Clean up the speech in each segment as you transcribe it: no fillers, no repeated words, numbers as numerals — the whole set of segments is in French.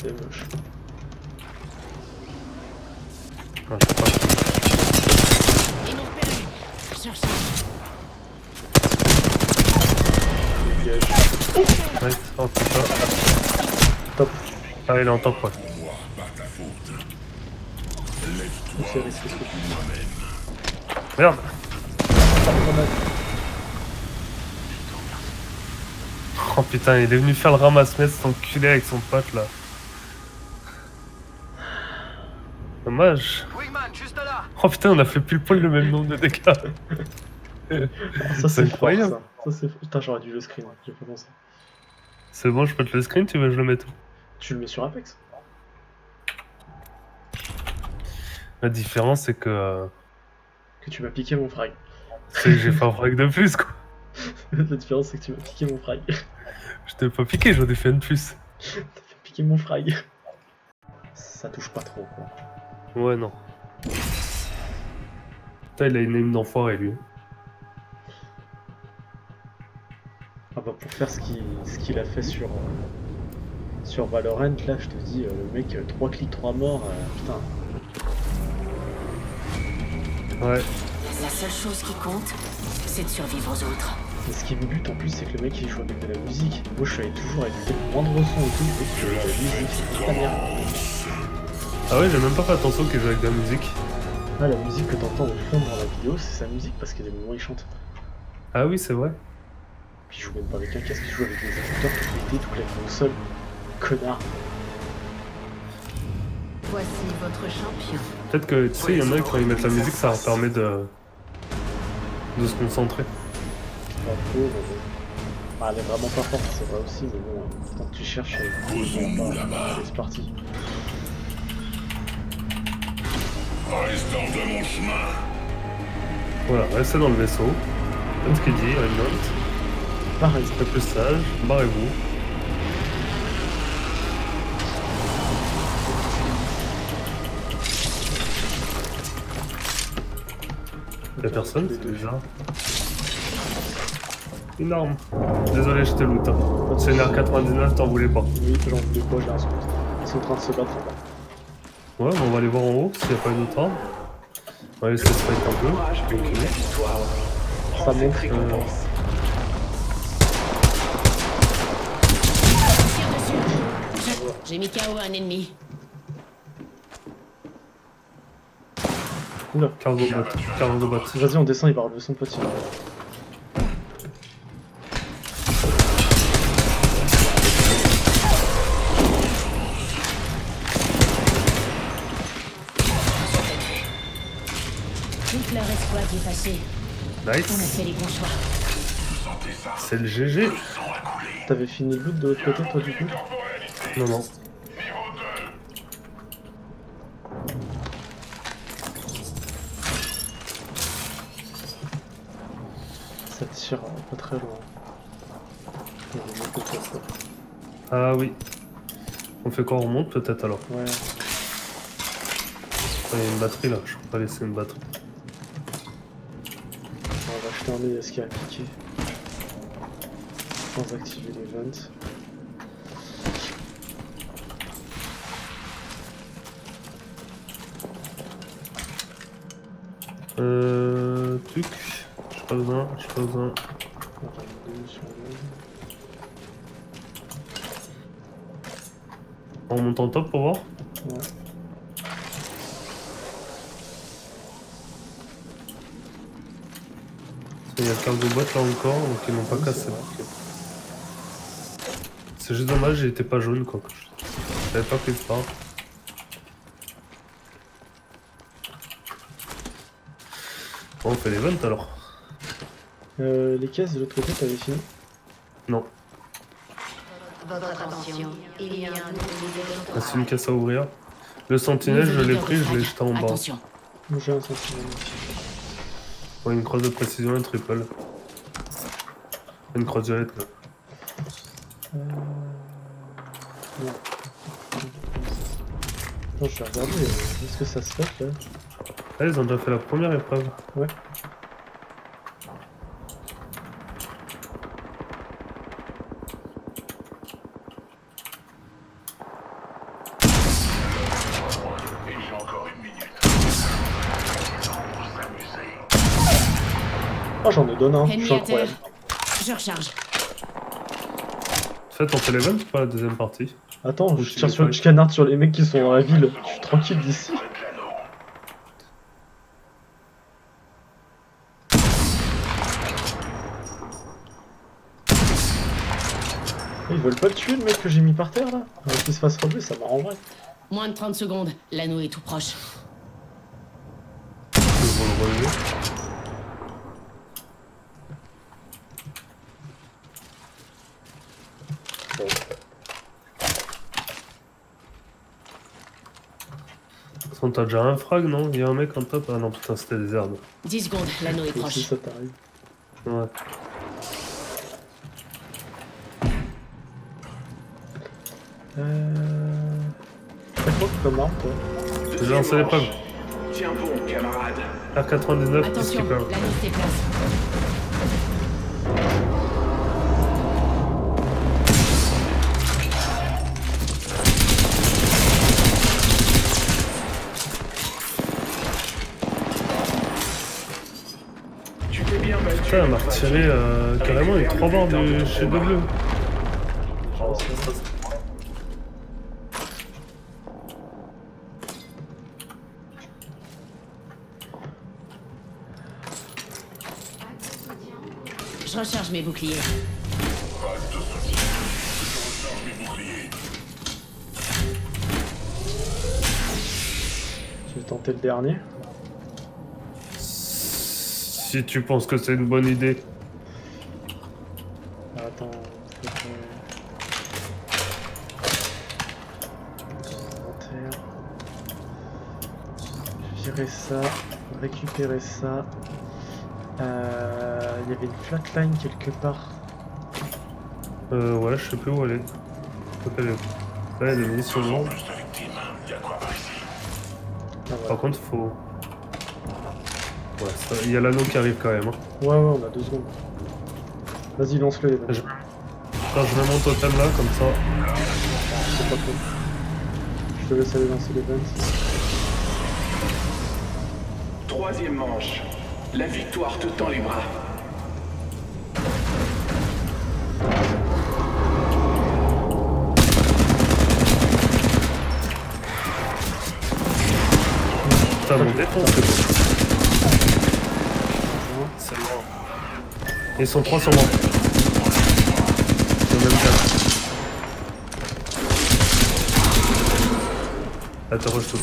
c'est moche. Ah, je sais pas. Dégage. Ouais, oh putain. Top. Ah, il est en top, ouais. Ou c'est risqué ce que tu dis. Merde. Oh putain, il est venu faire le ramasse-messe, cet enculé avec son pote là. Dommage. Wingman, juste là. Oh putain, on a fait pile poil le même nombre de dégâts. Alors ça c'est fort ça. Ça c'est. Putain, j'aurais dû le screen, j'ai pas pensé. C'est bon, je peux te le screen, tu veux que je le mette où? Tu le mets sur Apex? La différence, c'est que Que tu m'as piqué mon frag. c'est que j'ai fait un frag de plus, quoi. La différence c'est que tu m'as piqué mon frag. Je t'ai pas piqué, j'en ai fait une de plus. T'as fait piquer mon frag. Ça touche pas trop quoi. Ouais, non. Putain, il a une aim d'enfoiré, lui. Ah bah pour faire ce qu'il a fait sur Valorant, là je te dis, le mec 3 clics, 3 morts, putain. Ouais. La seule chose qui compte, c'est de survivre aux autres. Et ce qui me bute en plus, c'est que le mec il joue avec de la musique. Moi je suis allé toujours éviter le moindre son et tout, je sais que la musique c'est pas bien. Ah ouais, j'ai même pas fait attention qu'il joue avec de la musique. Ah, la musique que t'entends au fond dans la vidéo, c'est sa musique parce qu'il y a des moments où il chante. Ah oui, c'est vrai. Puis il joue même pas avec un casque, il joue avec des écouteurs qui pétaient toute la console. Connard. Voici votre champion. Peut-être que, tu sais, il y en a quand ils mettent la musique, ça leur permet de se concentrer. C'est pas faux, mais bon. Ah, elle est vraiment pas forte, c'est vrai aussi, mais bon, tant que tu cherches, elle est pas. Allez, c'est parti. Reste hors de mon chemin. Voilà, restez dans le vaisseau. Faites ce qu'il dit, Raymond. Pareil. Soyez plus sage, barrez-vous. Y'a personne, c'est bizarre. Une arme. Désolé, je te loot. Hein. C'est une R99, t'en voulais pas. Oui, j'en voulais pas, j'ai un scout. Ils sont en train de se battre là-bas. Ouais, bon, on va aller voir en haut s'il n'y a pas une autre arme. On va laisser se fight un peu. Ok. Ça monte. J'ai mis KO un ennemi. Oula. Cargo bot. Vas-y, on descend, il va relever son pote. Toute leur espoir effacée. On a Nice. fait les bons choix. C'est le GG. T'avais fini le loot de l'autre côté, toi, du coup? Non, non. Ça tire pas très loin. Il y a des gens autour, quoi. Ah oui. On fait quoi? On remonte peut-être alors? Ouais. Il y a une batterie là, je peux pas laisser une batterie. On va acheter un ESK à piquer. Sans activer l'event. Truc. J'ai pas besoin. On va une sur le... On monte en top pour voir? Ouais. Il y a le cargo bot là encore, donc ils n'ont pas Oui, cassé. c'est vrai. C'est juste dommage, il était pas jaune quoi. J'avais pas pris de part. Bon, on fait l'event alors. Les caisses de l'autre côté, t'avais fini? Non. Votre attention. Il y a un Ah, c'est une caisse à ouvrir. Le sentinelle, je l'ai pris, je l'ai jeté en bas. Attention. Moi j'ai un sentiment. Ouais, une crosse de précision, un triple. Une crosse violette là. Non. Non, je vais regarder, est-ce que ça se fait là? Ah, ils ont déjà fait la première épreuve. Ouais. Oh, j'en ai donné un, je Ennemi suis à terre. incroyable. Je recharge. En fait, on fait l'event ou pas la deuxième partie? Attends, Ou je tu tire veux sur, pas je canarde sur les mecs qui sont dans la ville. Je suis tranquille d'ici. Ils veulent pas le tuer le mec que j'ai mis par terre là? Qu'il se fasse relever, ça m'arrangerait. Moins de 30 secondes. L'anneau est tout proche. Ils vont le relever. Bon. Attends, t'as déjà un frag, non? Il y a un mec en top? Ah non, putain, c'était des herbes. 10 secondes. L'anneau est Si proche. ça t'arrive. Ouais. C'est quoi comme arme toi? J'ai lancé l'épreuve. Tiens bon, camarade. R99, Attention, Peacekeeper. l'anneau se déplace. Tu t'es bien battu. Putain, elle m'a retiré carrément les 3 barres de chez W. Ah, c'est vrai. Je recharge mes boucliers. Pas de soucis. Je recharge mes boucliers. Je vais tenter le dernier. Si tu penses que c'est une bonne idée. Ah, attends, faut que... Inventaire. Virer ça, récupérer ça. Il y avait une flatline quelque part. Ouais, je sais plus où elle est. Faut qu'elle est. Là, il y a des munitions Faisons longues. plus de victimes. Y'a quoi par ici? Ah, voilà. Par contre, faut. Ouais, ça... il y a l'anneau qui arrive quand même. Hein. Ouais, on a 2 secondes. Vas-y, lance-le. Evan. Attends, je mets mon totem là, comme ça. C'est pas trop. Je te laisse aller lancer les vents. Troisième manche. La victoire te tend les bras. Putain, mon défense, c'est bon. C'est mort. Ils sont 3 sur moi. Ils sont même 4. Attends, rush tout.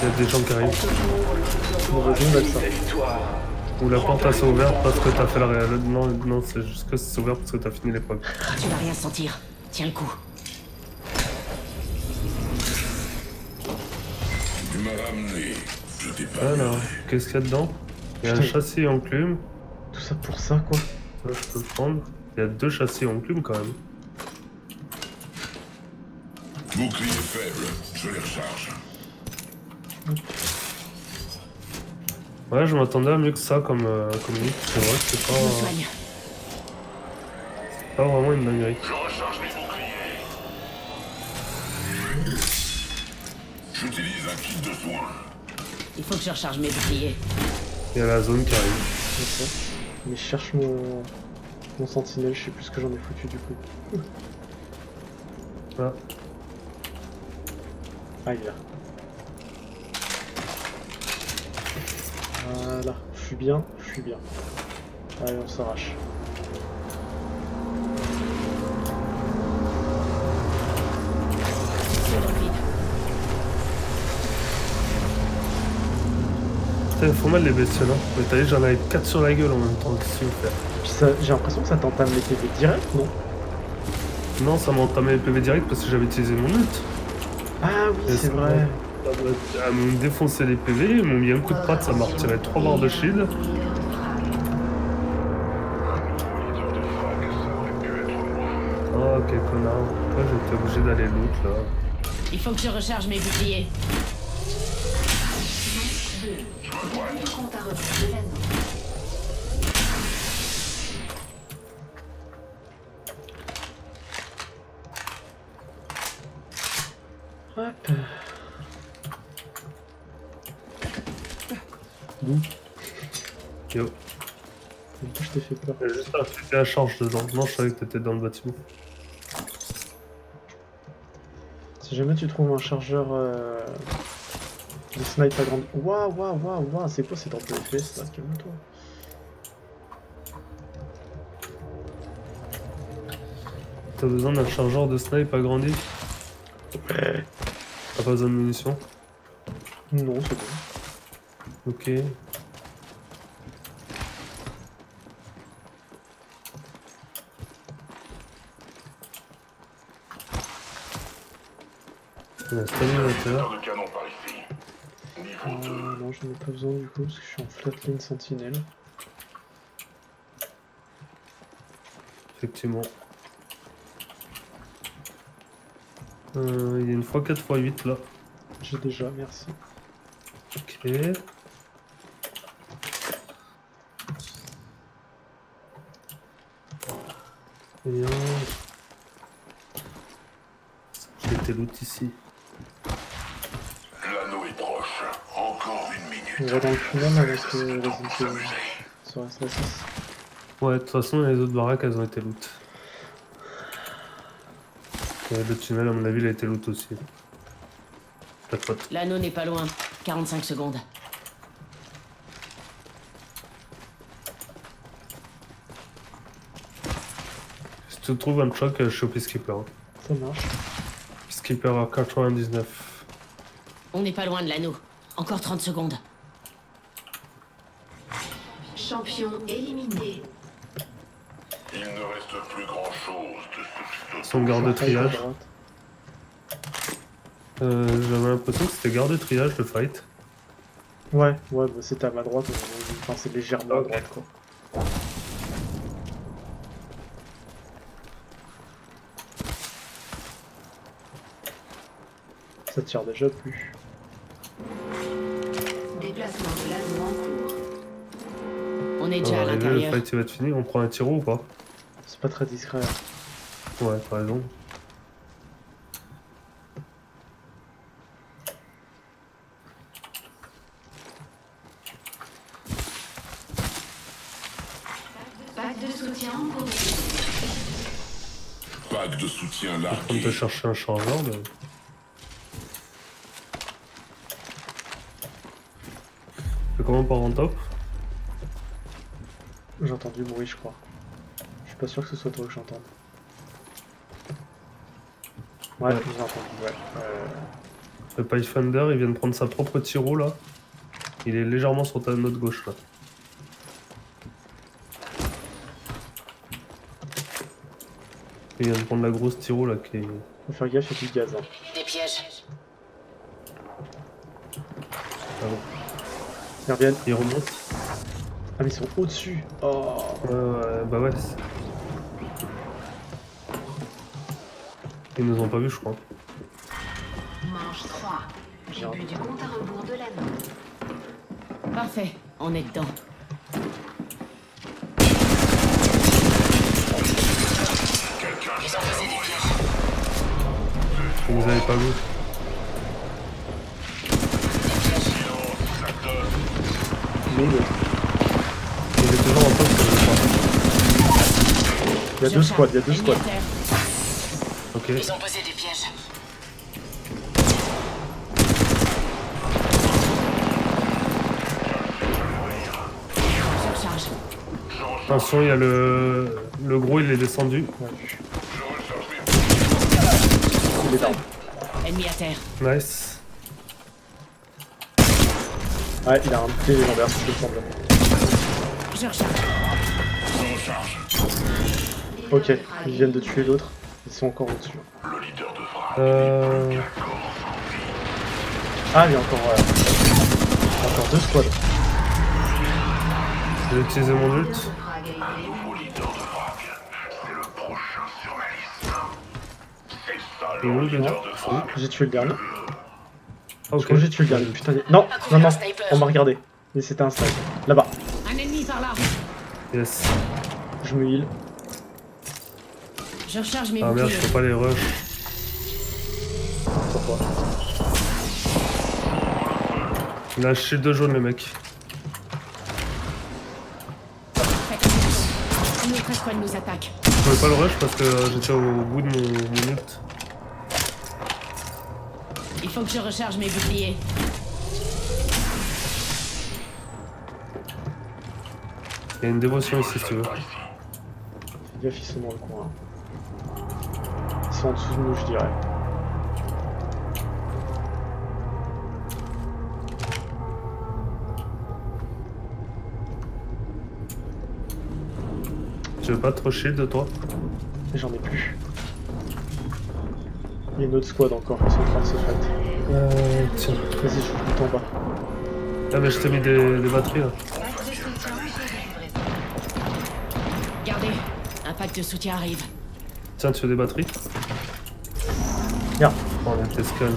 Il y a des gens qui arrivent. Bon, vas-y, on va ça. La victoire. Ou la porte s'est ouverte parce que t'as fait la réelle. Non, non, c'est juste que c'est ouvert parce que t'as fini l'épreuve. Tu vas rien sentir. Tiens le coup. Tu m'as ramené. Je t'ai pas Alors, qu'est-ce qu'il y a dedans? Il y a un Putain. châssis enclume. Tout ça pour ça, quoi. Ça, je peux le prendre. Il y a 2 châssis enclume quand même. Bouclier faible. Je les recharge. Ouais, je m'attendais à mieux que ça comme nick. C'est vrai que c'est Je me soigne. pas vraiment une dinguerie. Je recharge mes boucliers. J'utilise un kit de soins. Il faut que je recharge mes boucliers. Il y a la zone qui arrive. D'accord. Mais je cherche mon sentinelle, je sais plus ce que j'en ai foutu du coup. Ah, Ah, il est là. Voilà, je suis bien, je suis bien. Allez, on s'arrache. C'est bon, vide. putain, faut mal les bestioles. Hein. Mais t'as vu, j'en avais 4 sur la gueule en même temps. Qu'est-ce que tu veux faire? Puis j'ai l'impression que ça t'entame les PV direct, non? Non, ça m'a entamé les PV direct parce que j'avais utilisé mon ult. Ah oui, Et c'est ça vrai. Elles m'ont défoncé les PV, ils m'ont mis un coup de patte, ça m'a retiré 3 barres de shield. Oh, quel connard. Pourquoi j'étais obligé d'aller loot là? Il faut que je recharge mes boucliers. Hop. Yo. Pourquoi je t'ai fait peur? Il y a juste un fusil à charge dedans. Non, je savais que t'étais dans le bâtiment. Si jamais tu trouves un chargeur de snipe à grande... Waouh, c'est quoi cet ordre de FPS là? Calme-toi. T'as besoin d'un chargeur de snipe agrandi? Ouais. T'as pas besoin de munitions? Non, c'est bon. Ok. Un stabilisateur. de canon par ici. Niveau 2. Non, j'en ai pas besoin du coup, parce que je suis en flatline sentinelle. Effectivement. Il y a une x4x8 là. J'ai déjà, merci. Ok. Bien. J'ai tes loot ici. L'anneau est proche. Encore une minute. On va dans le tunnel avec Resident Evil. Ça reste la 6. Ouais, de toute façon, les autres baraques, elles ont été loot. Et le tunnel, à mon avis, il a été loot aussi. Pas de faute. L'anneau n'est pas loin. 45 secondes. Si tu trouves un choc, je suis au Peacekeeper. Hein. Ça marche. Peacekeeper à 99. On n'est pas loin de l'anneau. Encore 30 secondes. Champion éliminé. Il ne reste plus grand chose de ce Son garde de triage. À droite. J'avais l'impression que c'était garde de triage le fight. Ouais, bah c'était à ma droite, enfin c'est légèrement à Ok. droite quoi. Ça tire déjà plus. Déplacement de l'anneau en cours. On est On déjà va à arriver, le l'intérieur. fight il va être fini. On prend un tiro ou pas? C'est pas très discret. Ouais, t'as raison. Pack de soutien en cours. pack de soutien On largué. peut chercher un chargeur, mais... C'est comment par en top? J'ai entendu bruit je crois. Je suis pas sûr que ce soit toi que j'entende. Ouais, Ouais. j'ai entendu, ouais. Le Pathfinder, il vient de prendre sa propre tiro là. Il est légèrement sur ta note gauche là. Il vient de prendre la grosse tiro là qui est... Faut faire gaffe, il y a du gaz. Hein. Des pièges. Ah bon. Ils reviennent. Il remonte. Ah mais ils sont au-dessus. Oh. Bah ouais. Ils nous ont pas vu je crois. Manche 3. Début du compte à rebours de l'anneau. Parfait. On est dedans. Ils ont posé des pièges. Ils nous avaient pas vu. Mais Il est toujours en poste je crois. il y a deux squads, il y a deux Ennemi squads. à terre. Ok. Ils ont posé des pièges. Surcharge. Attention, il y a le gros, il est descendu. Ouais. Il est down. Ennemi à terre. Nice. Ouais, il a un pied légendaire, si je me semble. Je recharge. Ok, ils viennent de tuer l'autre. Ils sont encore au-dessus. Ah, il y a encore deux squads. J'ai utilisé mon ult. Frag a été éliminé. Il est où le gars? J'ai tué le dernier. Ah Je ok. crois que j'ai tué le dernier. Putain, non, non, non, Sniper. on m'a regardé. Mais c'était un sniper. Là-bas. Un ennemi par là. Yes. Je me heal. Je recharge mes Ah merde, je boucliers. peux pas les rush. Pourquoi? Il a un shield jaune le mec. Une autre escouade nous attaque. Je pouvais pas le rush parce que j'étais au bout de mon ult. Il faut que je recharge mes boucliers. Il y a une dévotion ici si tu veux. Fais gaffe, ils sont dans le coin. Ils sont en dessous de nous, je dirais. Tu veux pas trop shield toi? Mais j'en ai plus. Il y a une autre squad encore qui sont en train de se fight. Tiens. Vas-y, je vous tout en bas. Ah mais je t'ai mis des batteries là. Pack de soutien en cours de livraison. Gardez, un pack de soutien arrive. Tiens, tu veux des batteries? Viens. Oh là, t'es scan.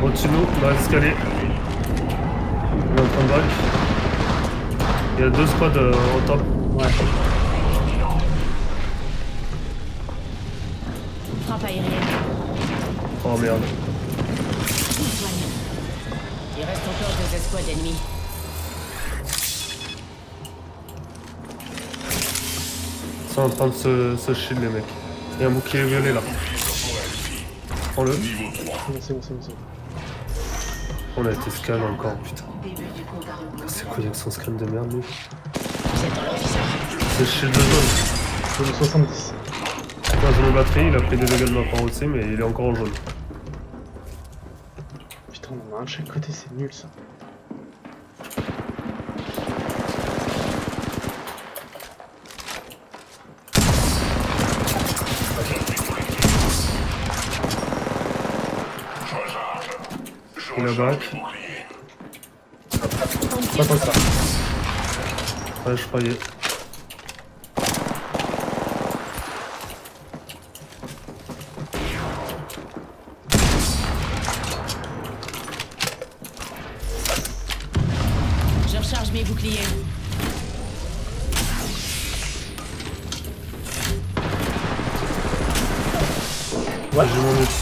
Au-dessus de nous, dans l'escalier. Il est en train de back. Il y a 2 squads au top. Ouais. Frappe aérienne. Oh merde. Je me soigne. Il reste encore 2 escouades ennemies. Ils sont en train de se shield les mecs. Il y a un bouclier violet là. Prends-le. C'est bon. On a été scan encore, putain. Début du compte à rebours. C'est quoi, y'a que son scan de merde lui? Vous êtes dans leur visage. C'est shield de jaune. J'ai 70. Dans une batterie, il a pris des dégâts de ma part aussi, mais il est encore en jaune. Putain, on en a un de chaque côté, c'est nul ça. Il a back. Pas tant que ça. Ouais, je croyais. Je recharge mes boucliers. Ouais, j'ai mon ult.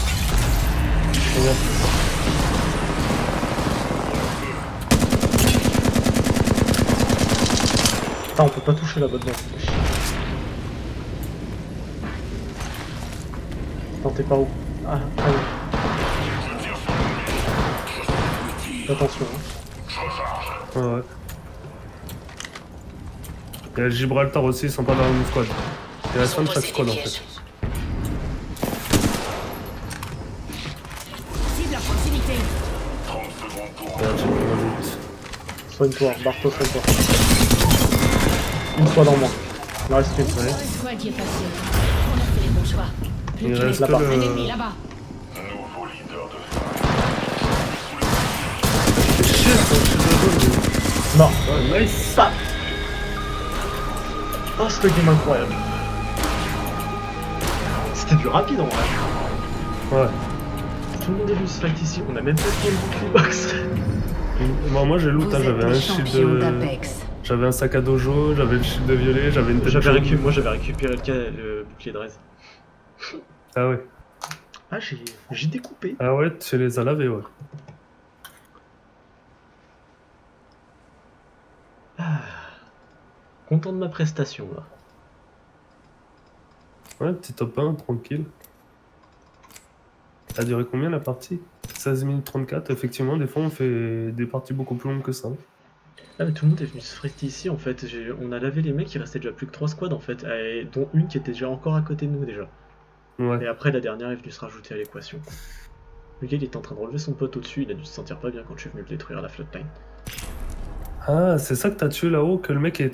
Regarde. Putain, on peut pas toucher là-bas dedans. Attends, t'es pas où? Ah, oui. Attention, hein. Ouais. Il y a le Gibraltar aussi, ils sont pas dans la même squad. Il y a la fin de chaque squad en fait. Cible à proximité. 30 secondes pour Regarde, j'ai pris mon ult. Soigne-toi, Barto, soigne-toi. Une squad en moins. Il en reste une. Ouais. Escouade qui est passée. On a fait les bons choix. Plus Il que reste là-bas. un ennemi le... là-bas. nouveau leader de C'est chier ça, je suis de jaune. Non. Ouais, nice. Paf. Oh, ce game incroyable. C'était du rapide en vrai. Ouais. Tout le monde est venu se fight ici, on a même pas fait le bouclier box. Moi j'ai loot, Vous hein, êtes j'avais un les shield champions de... d'Apex. J'avais un sac à dos jaune, j'avais le shield de violet, j'avais une tête jaune. Moi j'avais récupéré le bouclier de Rez. Ah ouais. Ah, j'ai découpé. Ah ouais, tu les as lavés, ouais. Content de ma prestation là. Ouais, petit top 1, tranquille. Ça a duré combien la partie? 16 minutes 34, effectivement, des fois on fait des parties beaucoup plus longues que ça. Ah mais tout le monde est venu se friter ici en fait. On a lavé les mecs, il restait déjà plus que 3 squads en fait, dont une qui était déjà encore à côté de nous déjà. Et Ouais. après la dernière est venue se rajouter à l'équation. Le gars il était en train de relever son pote au-dessus, il a dû se sentir pas bien quand je suis venu le détruire à la flatline. Ah, c'est ça que t'as tué là-haut, que le mec est